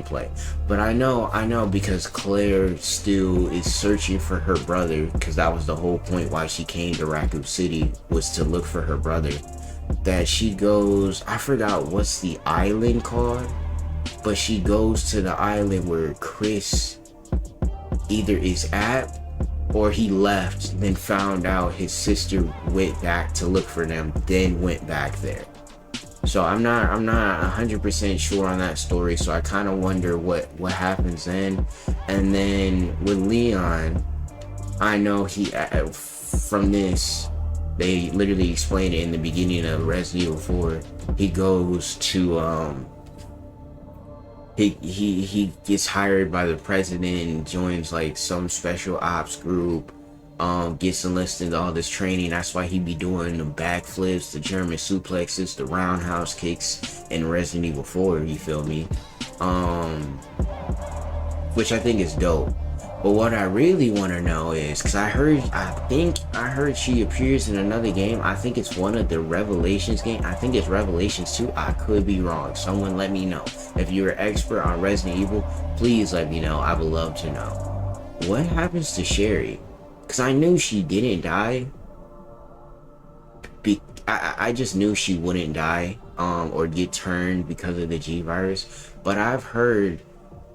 play. But I know because Claire still is searching for her brother, because that was the whole point why she came to Raccoon City, was to look for her brother. That she goes, I forgot what's the island called, but she goes to the island where Chris either is at or he left, then found out his sister went back to look for them, then went back there. So I'm not 100% sure on that story, so I kind of wonder what happens then. And then with Leon, I know he from this, they literally explained it in the beginning of Resident Evil 4. He goes to he gets hired by the president and joins like some special ops group, gets enlisted in all this training. That's why he be doing the backflips, the German suplexes, the roundhouse kicks in Resident Evil 4, you feel me? Which I think is dope. But what I really want to know is, because I heard she appears in another game. I think it's one of the Revelations game. I think it's Revelations 2. I could be wrong. Someone let me know. If you're an expert on Resident Evil, please let me know. I would love to know. What happens to Sherry? Because I knew she didn't die. I just knew she wouldn't die or get turned because of the G virus. But I've heard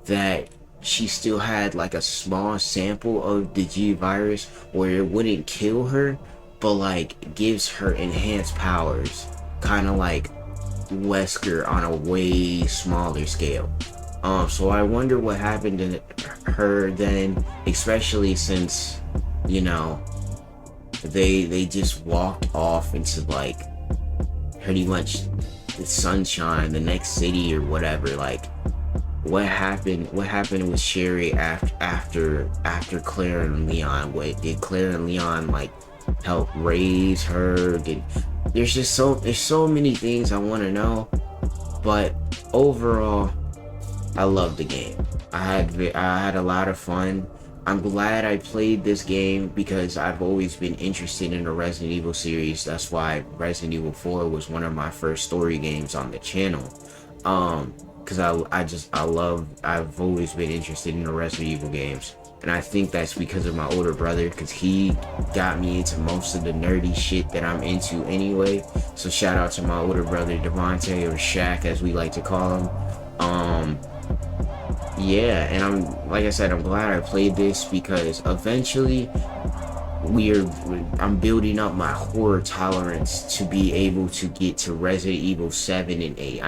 that she still had like a small sample of the G virus where it wouldn't kill her, but like gives her enhanced powers, kind of like Wesker on a way smaller scale. So I wonder what happened to her then, especially since, you know, they just walked off into like pretty much the sunshine, the next city or whatever. Like, what happened with Sherry after Claire and Leon? What did Claire and Leon like help raise her? There's so many things I want to know. But overall, I love the game. I had a lot of fun. I'm glad I played this game because I've always been interested in the Resident Evil series. That's why Resident Evil 4 was one of my first story games on the channel. Because I've always been interested in the Resident Evil games. And I think that's because of my older brother, because he got me into most of the nerdy shit that I'm into anyway. So shout out to my older brother, Devontae, or Shaq as we like to call him. Yeah, and like I said, I'm glad I played this because eventually I'm building up my horror tolerance to be able to get to Resident Evil 7 and 8.